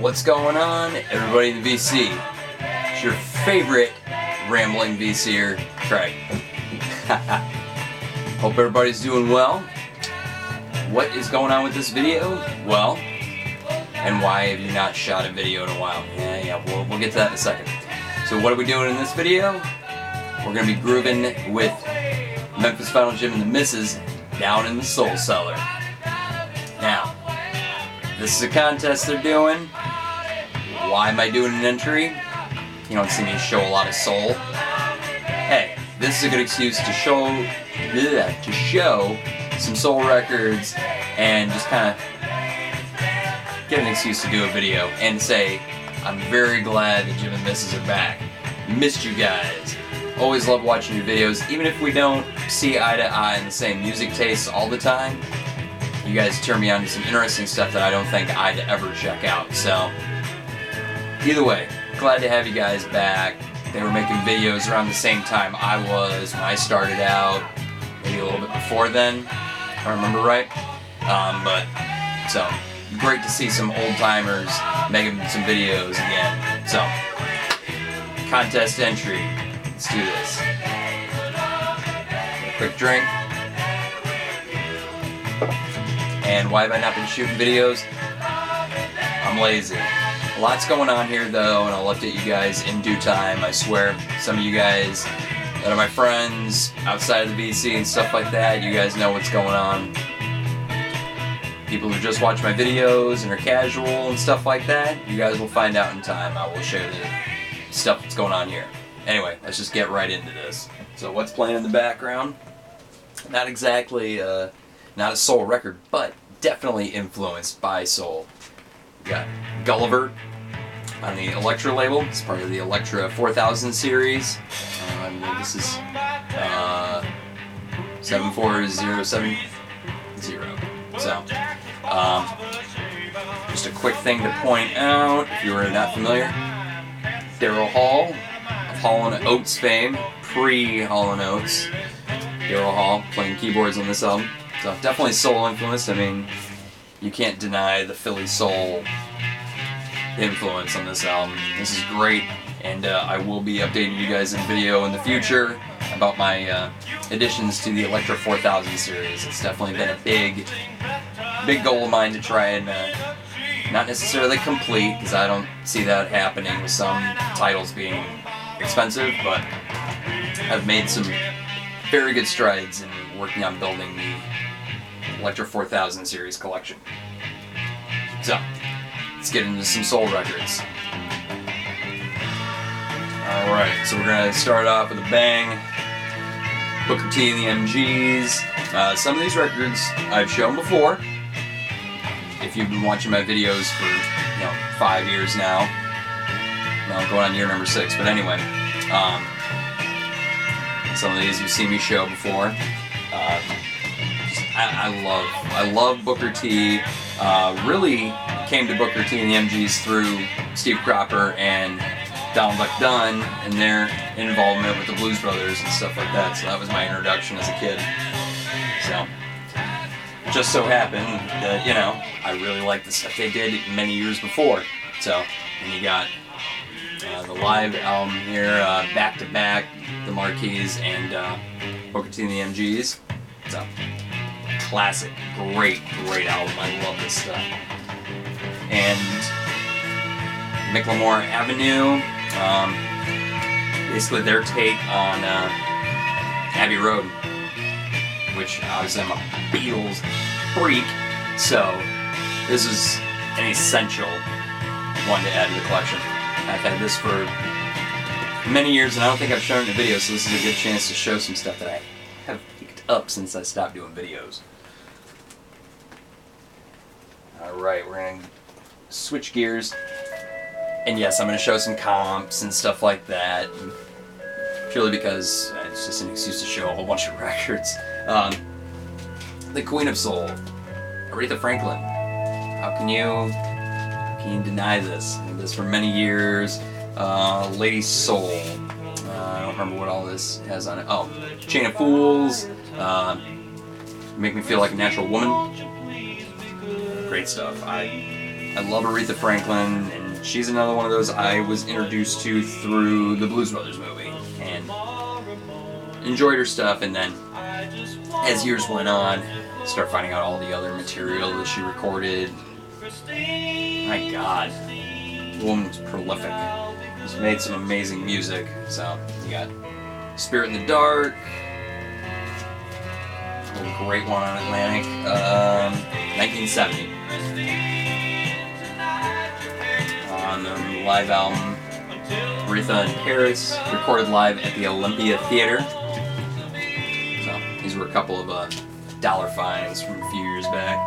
What's going on, everybody in the VC? It's your favorite rambling VC'er, Craig. Hope everybody's doing well. What is going on with this video? Well, and why have you not shot a video in a while? Yeah, we'll get to that in a second. So what are we doing in this video? We're going to be grooving with Memphis Final Jim and the Misses down in the Soul Cellar. Now, this is a contest they're doing. Why am I doing an entry? You don't see me show a lot of soul. Hey, this is a good excuse to show some soul records and just kind of get an excuse to do a video and say, I'm very glad that Jim and Misses are back. Missed you guys. Always love watching your videos, even if we don't see eye to eye in the same music tastes all the time. You guys turn me on to some interesting stuff that I don't think I'd ever check out. So, either way, glad to have you guys back. They were making videos around the same time I was when I started out, maybe a little bit before then, if I remember right. So, great to see some old timers making some videos again. So, contest entry. Let's do this. A quick drink. And why have I not been shooting videos? I'm lazy. Lots going on here though, and I'll update you guys in due time, I swear. Some of you guys that are my friends outside of the VC and stuff like that, you guys know what's going on. People who just watch my videos and are casual and stuff like that, you guys will find out in time. I will share the stuff that's going on here. Anyway, let's just get right into this. So what's playing in the background? Not exactly, not a soul record, but definitely influenced by soul. We got Gulliver on the Electra label. It's part of the Electra 4000 series. This is 74070. So, just a quick thing to point out, if you were not familiar, Daryl Hall of Hall & Oates fame, pre-Hall & Oates. Daryl Hall playing keyboards on this album. So definitely soul influenced. I mean, you can't deny the Philly soul influence on this album. This is great, and I will be updating you guys in video in the future about my additions to the Electra 4000 series. It's definitely been a big goal of mine to try and not necessarily complete, because I don't see that happening with some titles being expensive, but I've made some very good strides in working on building the Electra 4000 series collection. So, let's get into some soul records. Alright, so we're going to start off with a bang. Booker T and the MGs. Some of these records I've shown before. If you've been watching my videos for 5 years now. Well, going on year number 6, but anyway. Some of these you've seen me show before. I love Booker T. Really came to Booker T and the MGs through Steve Cropper and Donald Duck Dunn and their involvement with the Blues Brothers and stuff like that. So that was my introduction as a kid. So, just so happened that, I really liked the stuff they did many years before. So, and you got the live album here, back to back, the Marquis and Booker T and the MGs. So, classic, great album. I love this stuff. And Micklemore Avenue, basically their take on Abbey Road, which obviously I'm a Beatles freak, so this is an essential one to add to the collection. I've had this for many years, and I don't think I've shown it in a video, so this is a good chance to show some stuff that I have picked up since I stopped doing videos. Alright, we're going to switch gears, and yes, I'm going to show some comps and stuff like that, purely because it's just an excuse to show a whole bunch of records. The Queen of Soul, Aretha Franklin. How can you deny this? I did this for many years. Lady Soul. I don't remember what all this has on it. Oh, Chain of Fools. Make Me Feel Like a Natural Woman. Great stuff. I I love Aretha Franklin, and she's another one of those I was introduced to through the Blues Brothers movie, and enjoyed her stuff, and then as years went on, started finding out all the other material that she recorded. My God, the woman was prolific. She's made some amazing music. So you got Spirit in the Dark, a great one on Atlantic, 1970. On the live album, Aretha in Paris, recorded live at the Olympia Theater. So these were a couple of dollar fines from a few years back.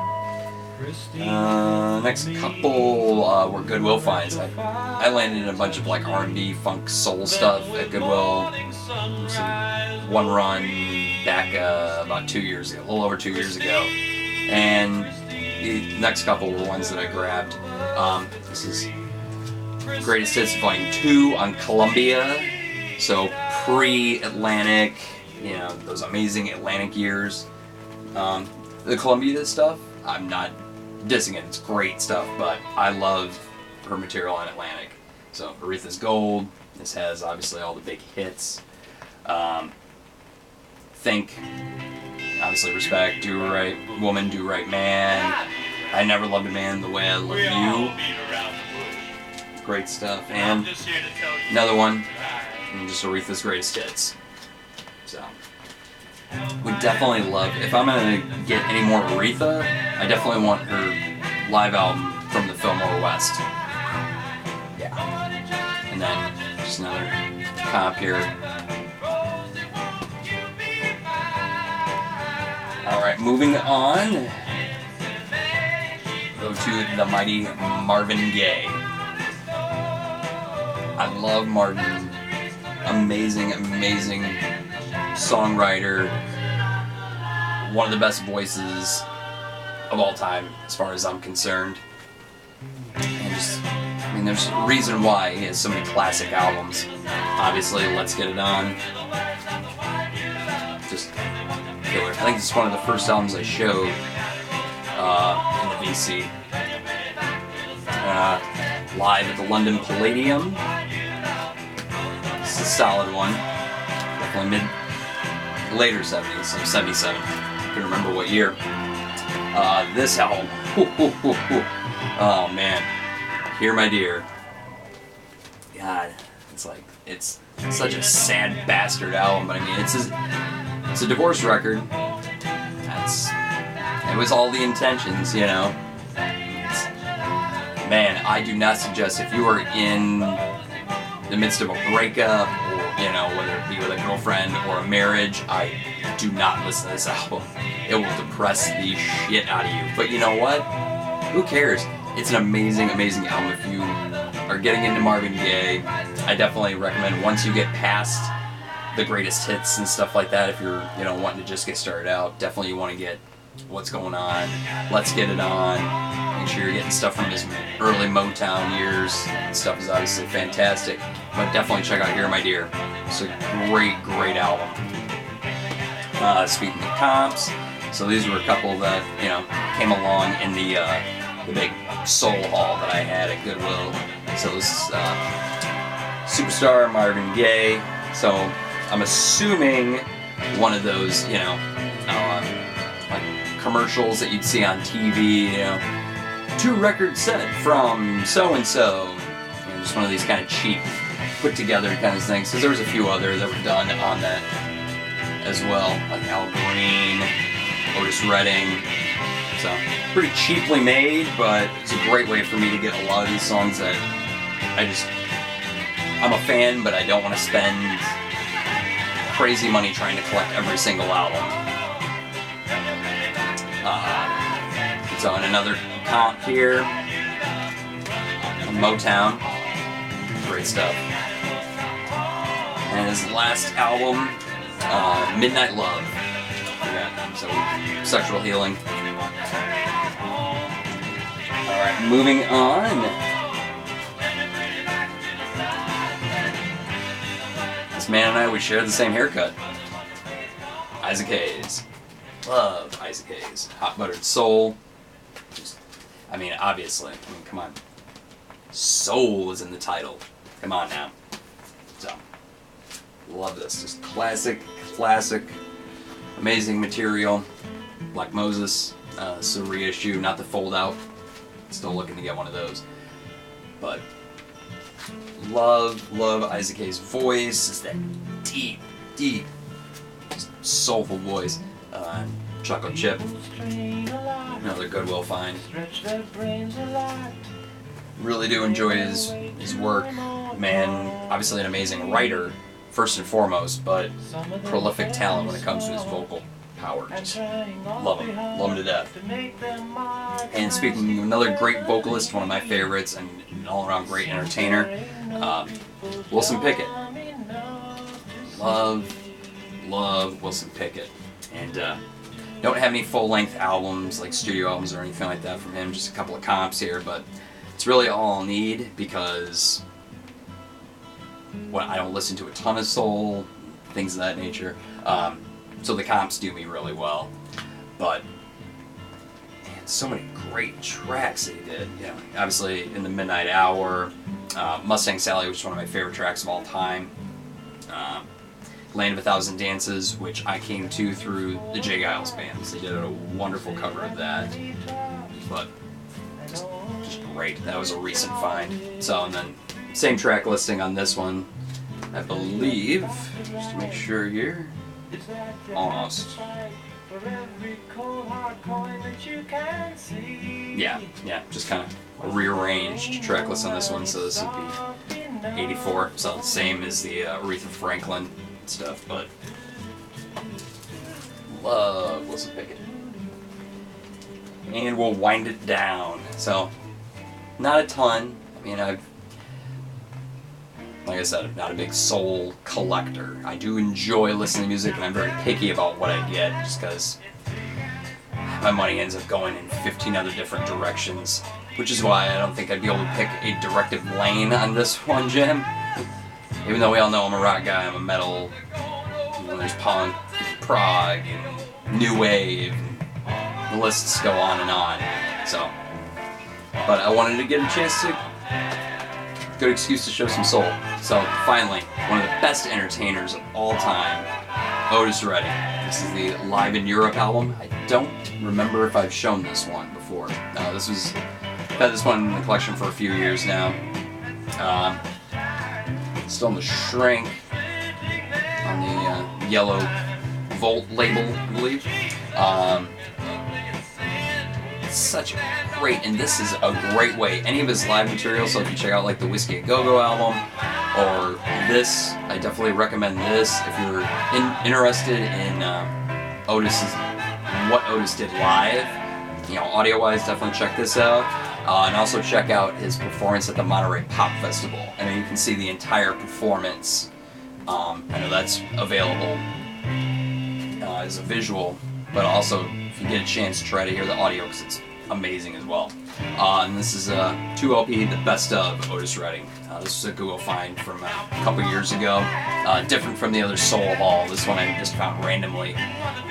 Next couple were Goodwill finds. I landed in a bunch of like R&B, funk, soul stuff at Goodwill. One run back about 2 years ago, a little over 2 years ago. And the next couple were ones that I grabbed. This is Greatest Hits Volume 2 on Columbia. So pre-Atlantic, you know, those amazing Atlantic years. The Columbia stuff, I'm not dissing it, it's great stuff, but I love her material on Atlantic. So Aretha's Gold, this has obviously all the big hits. Think, obviously Respect, Do Right Woman, Do Right Man, I Never Loved a Man the Way I Love You. Great stuff. And another one, just Aretha's Greatest Hits. So would definitely love, if I'm going to get any more Aretha, I definitely want her live album from the Fillmore West. Yeah. And then just another comp here. Alright, moving on. Go to the mighty Marvin Gaye. I love Marvin. Amazing, amazing songwriter, one of the best voices of all time as far as I'm concerned. And just, I mean, there's a reason why he has so many classic albums. Obviously, Let's Get It On, just killer. I think it's one of the first albums I showed in the VC. Live at the London Palladium. It's a solid one. Definitely later 70s, so 77. I can remember what year. This album. Oh man. Hear My Dear. God, it's like, it's such a sad bastard album, but I mean, it's a divorce record. It was all the intentions, you know. Man, I do not suggest if you are in the midst of a breakup, or, you know, whether it be with a girlfriend or a marriage, I do not listen to this album. It will depress the shit out of you. But you know what? Who cares? It's an amazing, amazing album. If you are getting into Marvin Gaye, I definitely recommend, once you get past the greatest hits and stuff like that, if you're, you know, wanting to just get started out, definitely you want to get What's Going On, Let's Get It On. Make sure you're getting stuff from his early Motown years. Stuff is obviously fantastic, but definitely check out Hear My Dear. It's a great, great album. Speaking of comps, so these were a couple that, you know, came along in the big soul haul that I had at Goodwill. So this is Superstar, Marvin Gaye. So I'm assuming one of those, you know, like commercials that you'd see on TV, you know, 2 record set from so-and-so. You know, just one of these kind of cheap, put together kind of things. Because there was a few other that were done on that as well, like Al Green, Otis Redding. So, pretty cheaply made, but it's a great way for me to get a lot of these songs that I'm a fan, but I don't want to spend crazy money trying to collect every single album. So, in another comp here, Motown, great stuff. And his last album, Midnight Love. Yeah, so Sexual Healing. Alright, moving on. This man and I, we share the same haircut. Isaac Hayes. Love Isaac Hayes. Hot Buttered Soul. I mean, obviously. I mean, come on. Soul is in the title. Come on now. So, love this. Just classic, amazing material. Black Moses. It's a reissue, not the fold out. Still looking to get one of those. But love Isaac Hayes' voice. It's that deep, just soulful voice. Choco Chip, another Goodwill find. Really do enjoy his work. Man, obviously an amazing writer, first and foremost, but prolific talent when it comes to his vocal power. Just love him to death. And speaking of another great vocalist, one of my favorites, and an all-around great entertainer, Wilson Pickett. Love Wilson Pickett. And don't have any full-length albums, like studio albums or anything like that from him, just a couple of comps here, but it's really all I'll need because I don't listen to a ton of soul, things of that nature. So the comps do me really well. But man, so many great tracks that he did. You know, obviously in the Midnight Hour, Mustang Sally, which is one of my favorite tracks of all time. Land of a Thousand Dances, which I came to through the J. Giles bands. They did a wonderful cover of that. But just great. That was a recent find. So, and then same track listing on this one, I believe, just to make sure here, almost. Yeah, just kind of a rearranged track list on this one, so this would be 84, so the same as the Aretha Franklin stuff, but love Wilson Pickett. And we'll wind it down. So, not a ton. I mean, like I said, I'm not a big soul collector. I do enjoy listening to music, and I'm very picky about what I get, just because my money ends up going in 15 other different directions, which is why I don't think I'd be able to pick a directive lane on this one, Jim. Even though we all know I'm a rock guy, I'm a metal, and there's punk, and prog, and new wave, and the lists go on and on. So, but I wanted to get a chance to, good excuse to show some soul. So finally, one of the best entertainers of all time, Otis Redding. This is the Live in Europe album. I don't remember if I've shown this one before. I've had this one in the collection for a few years now. Still in the shrink on the yellow Volt label, I believe. It's such a great, and this is a great way. Any of his live material, so if you check out like the Whiskey a Go-Go album, or this, I definitely recommend this if you're interested in what Otis did live. You know, audio-wise, definitely check this out. And also check out his performance at the Monterey Pop Festival. I mean, you can see the entire performance. I know that's available as a visual, but also if you get a chance, try to hear the audio because it's amazing as well. And this is a 2LP, the best of Otis Redding. This was a Google find from a couple years ago. Different from the other Soul Hall. This one I just found randomly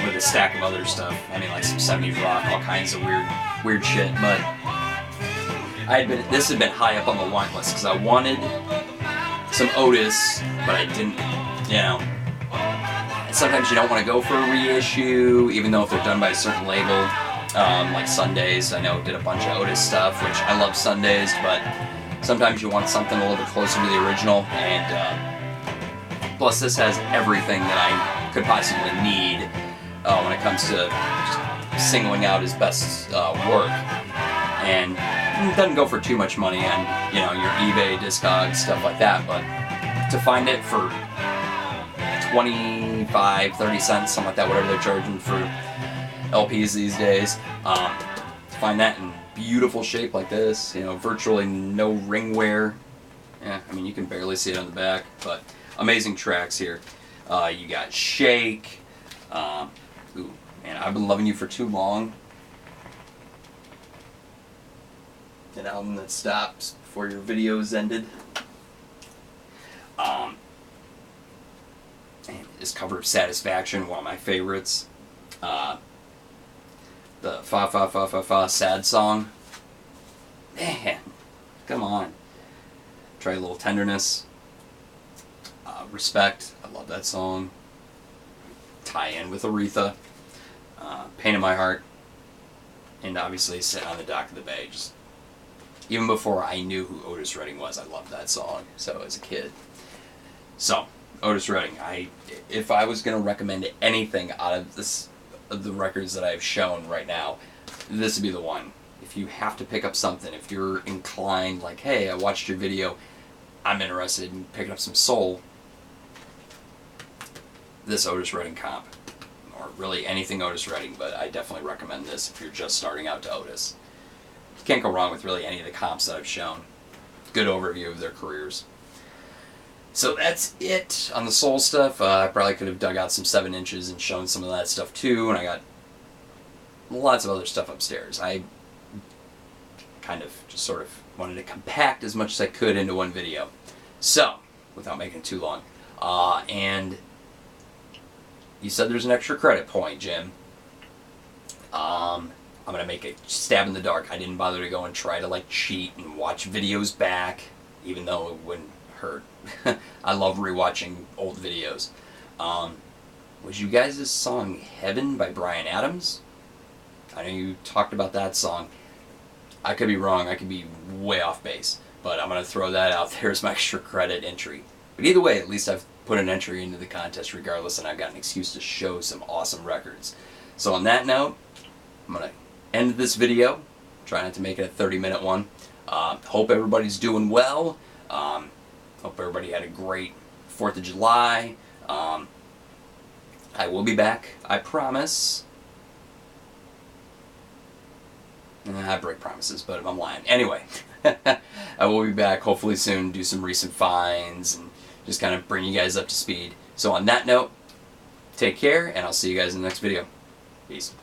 with a stack of other stuff. I mean, like some 70s rock, all kinds of weird shit, but this had been high up on the want list because I wanted some Otis, but I didn't, you know. And sometimes you don't want to go for a reissue, even though if they're done by a certain label, like Sundays. I know did a bunch of Otis stuff, which I love Sundays, but sometimes you want something a little bit closer to the original. And plus, this has everything that I could possibly need when it comes to just singling out his best work. And it doesn't go for too much money on, you know, your eBay, Discogs, stuff like that, but to find it for 25, 30 cents, something like that, whatever they're charging for LPs these days, to find that in beautiful shape like this, you know, virtually no ring wear. Yeah, I mean, you can barely see it on the back, but amazing tracks here. You got Shake, ooh, man, I've Been Loving You for Too Long. An album that stops before your video's ended. And his cover of Satisfaction, one of my favorites. The Fa Fa Fa Fa Fa Sad Song. Man, come on. Try a little tenderness. Respect. I love that song. Tie in with Aretha. Pain in My Heart. And obviously Sit on the Dock of the Bay. Just, even before I knew who Otis Redding was, I loved that song. So as a kid. So, Otis Redding. If I was going to recommend anything out of the records that I've shown right now, this would be the one. If you have to pick up something, if you're inclined, like, hey, I watched your video, I'm interested in picking up some soul, this Otis Redding comp. Or really anything Otis Redding, but I definitely recommend this if you're just starting out to Otis. You can't go wrong with really any of the comps that I've shown. Good overview of their careers. So that's it on the soul stuff. I probably could have dug out some 7 inches and shown some of that stuff too, and I got lots of other stuff upstairs. I kind of just sort of wanted to compact as much as I could into one video. So, without making it too long. And you said there's an extra credit point, Jim. I'm going to make a stab in the dark. I didn't bother to go and try to like cheat and watch videos back, even though it wouldn't hurt. I love rewatching old videos. Was you guys' song Heaven by Bryan Adams? I know you talked about that song. I could be wrong. I could be way off base. But I'm going to throw that out there as my extra credit entry. But either way, at least I've put an entry into the contest regardless, and I've got an excuse to show some awesome records. So on that note, I'm going to end this video. Try not to make it a 30-minute one. Hope everybody's doing well. Hope everybody had a great 4th of July. I will be back, I promise. I break promises, but I'm lying. Anyway, I will be back hopefully soon, do some recent finds, and just kind of bring you guys up to speed. So on that note, take care, and I'll see you guys in the next video. Peace.